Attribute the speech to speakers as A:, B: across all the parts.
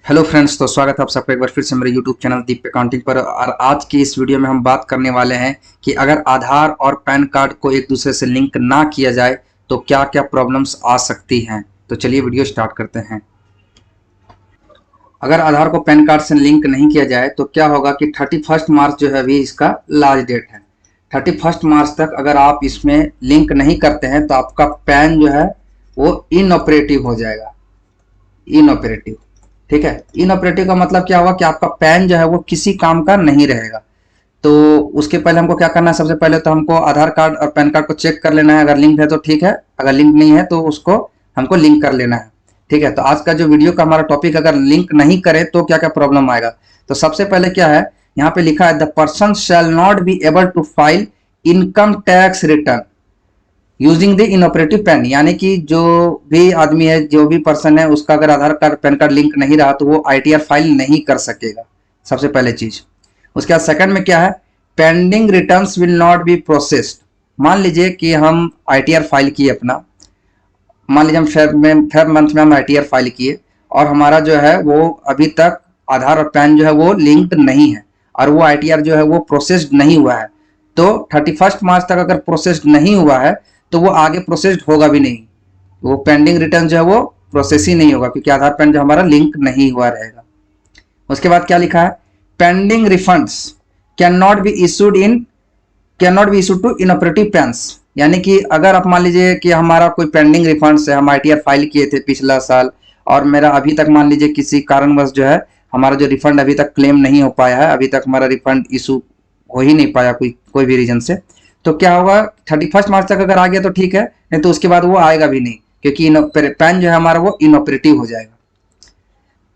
A: Hello friends, तो स्वागत है आप सबका एक बार फिर से मेरे यूट्यूब चैनल दीप अकाउंटिंग पर। और आज की इस वीडियो में हम बात करने वाले हैं कि अगर आधार और पैन कार्ड को एक दूसरे से लिंक ना किया जाए तो क्या क्या प्रॉब्लम्स आ सकती हैं। तो चलिए वीडियो स्टार्ट करते हैं। अगर आधार को पैन कार्ड से लिंक नहीं किया जाए तो क्या होगा कि 31 मार्च जो है अभी इसका लास्ट डेट है। 31 मार्च तक अगर आप इसमें लिंक नहीं करते हैं तो आपका पैन जो है वो इनऑपरेटिव हो जाएगा। इनऑपरेटिव, ठीक है। इनऑपरेटिव का मतलब क्या होगा कि आपका पैन जो है वो किसी काम का नहीं रहेगा। तो उसके पहले हमको क्या करना है, सबसे पहले तो हमको आधार कार्ड और पैन कार्ड को चेक कर लेना है। अगर लिंक है तो ठीक है, अगर लिंक नहीं है तो उसको हमको लिंक कर लेना है, ठीक है। तो आज का जो वीडियो का हमारा टॉपिक, अगर लिंक नहीं करे तो क्या क्या प्रॉब्लम आएगा। तो सबसे पहले क्या है, यहाँ पे लिखा है the person shall not be able to file income tax return using the inoperative PAN. यानी कि जो भी आदमी है, जो भी पर्सन है, उसका अगर आधार कार्ड पैन कार्ड लिंक नहीं रहा तो वो आईटीआर फाइल नहीं कर सकेगा, सबसे पहले चीज। उसके बाद सेकंड में क्या है, pending returns will not be processed. मान लीजिए कि हम आईटीआर फाइल किए अपना, मान लीजिए हम फेब मंथ में हम आईटीआर फाइल किए और हमारा जो है वो अभी तक आधार और पैन जो है वो लिंक्ड नहीं है और वो आईटीआर जो है वो प्रोसेस्ड नहीं हुआ है। तो 31 मार्च तक अगर प्रोसेस्ड नहीं हुआ है तो वो आगे प्रोसेस्ड होगा भी नहीं। वो पेंडिंग रिटर्न जो है वो प्रोसेस ही नहीं होगा क्योंकि आधार पैन जो हमारा लिंक नहीं हुआ रहेगा। उसके बाद क्या लिखा है, pending refunds can not be issued to inoperative PANs. यानी कि अगर आप मान लीजिए कि हमारा कोई पेंडिंग रिफंड्स है, हम आईटीआर फाइल किए थे पिछला साल और मेरा अभी तक मान लीजिए किसी कारणवश जो है हमारा जो रिफंड अभी तक क्लेम नहीं हो पाया है, अभी तक हमारा रिफंड इशू हो ही नहीं पाया कोई भी रीजन से, तो क्या होगा, 31 मार्च तक अगर आ गया तो ठीक है, नहीं तो उसके बाद वो आएगा भी नहीं क्योंकि पैन जो है हमारा वो इनऑपरेटिव हो जाएगा।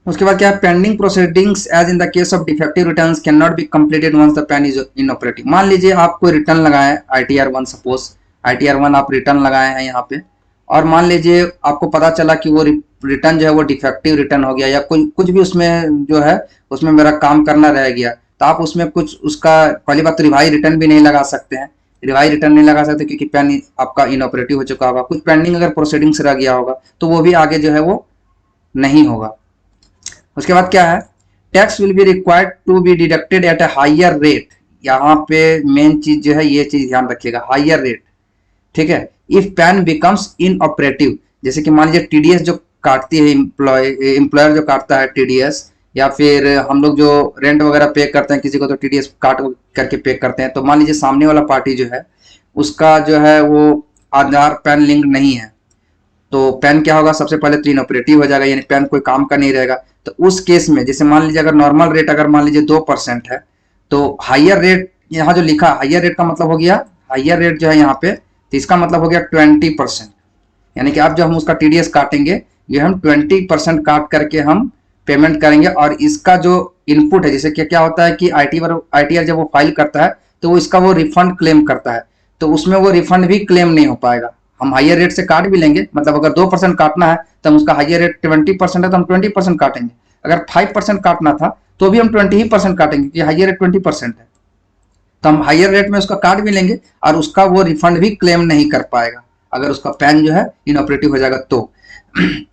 A: उसके बाद क्या है, pending proceedings as in the case of defective returns can not be completed once the PAN is inoperative. मान लीजिए आप कोई रिटर्न लगाए आईटीआर 1, सपोज आईटीआर 1 आप रिटर्न लगाए हैं यहाँ पे, और मान लीजिए आपको पता चला कि वो रिटर्न जो है वो डिफेक्टिव रिटर्न हो गया या कोई कुछ भी उसमें जो है उसमें मेरा काम करना रह गया, तो आप उसमें कुछ उसका पहली बात तो रिवाइज रिटर्न भी नहीं लगा सकते हैं। रिवाइज रिटर्न नहीं लगा सकते क्योंकि पैन आपका इनऑपरेटिव हो चुका होगा। कुछ पेंडिंग अगर प्रोसीडिंग्स रह गया होगा तो वो भी आगे जो है वो नहीं होगा। उसके बाद क्या है, tax will be required to be deducted at a higher rate. यहाँ पे मेन चीज जो है ये चीज ध्यान रखिएगा, हायर रेट, ठीक है। इफ पैन बिकम्स इनऑपरेटिव, जैसे कि मान लीजिए टीडीएस जो काटती है एम्प्लॉयर जो काटता है टीडीएस, या फिर हम लोग जो रेंट वगैरह पे करते हैं किसी को तो टीडीएस काट करके पे करते हैं। तो मान लीजिए सामने वाला पार्टी जो है उसका जो है वो आधार पैन लिंक नहीं है, तो पैन क्या होगा, सबसे पहले तो इनऑपरेटिव हो जाएगा, यानी पैन कोई काम का नहीं रहेगा। तो उस केस में जैसे मान लीजिए अगर नॉर्मल रेट अगर मान लीजिए 2% है, तो हायर रेट यहाँ जो लिखा हायर रेट का मतलब हो गया, हायर रेट जो है यहाँ पे, तो इसका मतलब हो गया 20%। यानी कि आप जो हम उसका टीडीएस काटेंगे ये हम 20% काट करके हम पेमेंट करेंगे। और इसका जो इनपुट है, जैसे कि क्या होता है कि आईटीआर जब वो फाइल करता है तो वो इसका वो रिफंड क्लेम करता है, तो उसमें वो रिफंड भी क्लेम नहीं हो पाएगा। हम हायर रेट से काट भी लेंगे, मतलब अगर 2% काटना है तो हम उसका हायर रेट 20% है तो हम 20% काटेंगे। अगर 5% काटना था तो भी हम 20% काटेंगे क्योंकि हायर रेट 20% है। तो हम हायर रेट में उसका काट भी लेंगे और उसका वो रिफंड भी क्लेम नहीं कर पाएगा अगर उसका पैन जो है इनऑपरेटिव हो जाएगा तो।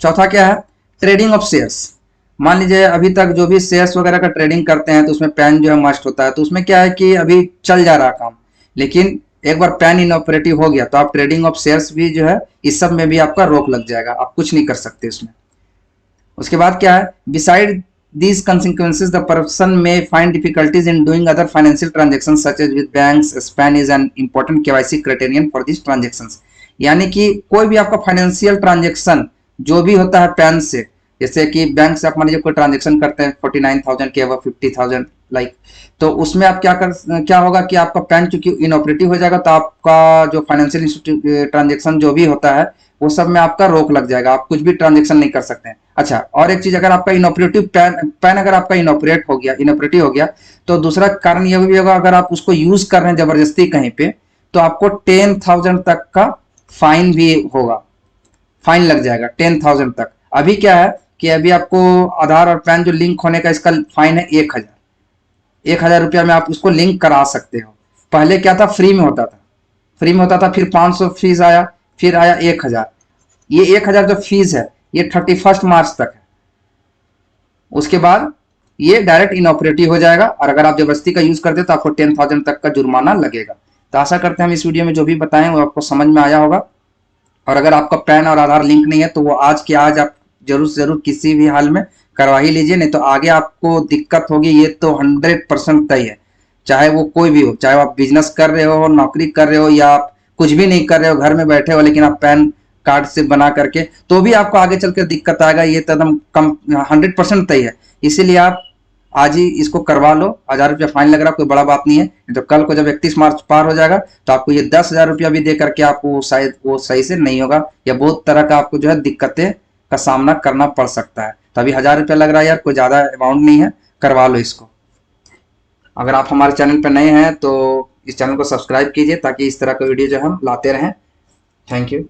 A: चौथा क्या है, ट्रेडिंग ऑफ शेयर्स। मान लीजिए अभी तक जो भी शेयर्स वगैरह का ट्रेडिंग करते हैं तो उसमें पैन जो है मस्ट होता है। तो उसमें क्या है कि अभी चल जा रहा काम, लेकिन एक बार पैन इनऑपरेटिव हो गया तो आप ट्रेडिंग ऑफ शेयर्स भी जो है इस सब में भी आपका रोक लग जाएगा, आप कुछ नहीं कर सकते उसमें। उसके बाद क्या है, beside these consequences the person may find difficulties in doing other financial transactions such as with banks. PAN is an important KYC criterion for these transactions। यानी कि कोई भी आपका फाइनेंशियल ट्रांजेक्शन जो भी होता है पैन से, जैसे कि बैंक से आप मान लीजिए कोई ट्रांजेक्शन करते हैं 49,000 के अबव 50,000 लाइक, तो उसमें आप क्या होगा कि आपका पैन चूंकि इनऑपरेटिव हो जाएगा तो आपका जो फाइनेंशियल ट्रांजेक्शन जो भी होता है वो सब में आपका रोक लग जाएगा, आप कुछ भी ट्रांजेक्शन नहीं कर सकते हैं। अच्छा, और एक चीज, अगर आपका इनऑपरेटिव पैन अगर आपका इनऑपरेटिव हो गया तो दूसरा कारण यह भी होगा, अगर आप उसको यूज कर रहे हैं जबरदस्ती कहीं पे तो आपको 10,000 तक का फाइन भी होगा, फाइन लग जाएगा 10,000 तक। अभी क्या है कि अभी आपको आधार और पैन जो लिंक होने का इसका फाइन है 1,000 रुपया में आप उसको लिंक करा सकते हो। पहले क्या था, फ्री में होता था, फिर 500 फीस आया, फिर आया 1,000। ये 1,000 जो फीस है ये 31 मार्च तक है। उसके बाद ये डायरेक्ट इनऑपरेटिव हो जाएगा, और अगर आप जबरदस्ती का यूज करते तो आपको 10,000 तक का जुर्माना लगेगा। तो आशा करते हैं हम इस वीडियो में जो भी बताएं वो आपको समझ में आया होगा। और अगर आपका पैन और आधार लिंक नहीं है तो वो आज के आज आप जरूर से जरूर किसी भी हाल में करवा ही लीजिए, नहीं तो आगे आपको दिक्कत होगी, ये तो 100% तय है। चाहे वो कोई भी हो, चाहे आप बिजनेस कर रहे हो, नौकरी कर रहे हो, या आप कुछ भी नहीं कर रहे हो, घर में बैठे हो, लेकिन आप पैन कार्ड से बना करके, तो भी आपको आगे चलकर दिक्कत आएगा, ये तो एकदम कम 100% तय है। इसीलिए आप आज ही इसको करवा लो। 1,000 रुपया फाइन लग रहा, कोई बड़ा बात नहीं है। तो कल को जब 31 मार्च पार हो जाएगा तो आपको ये 10,000 रुपया भी दे करके आपको शायद वो सही से नहीं होगा, या बहुत तरह का आपको जो है दिक्कतें का सामना करना पड़ सकता है। तो अभी 1,000 रुपया लग रहा है यार, कोई ज्यादा अमाउंट नहीं है, करवा लो इसको। अगर आप हमारे चैनल पर नए हैं तो इस चैनल को सब्सक्राइब कीजिए, ताकि इस तरह का वीडियो जो हम लाते रहें। Thank you.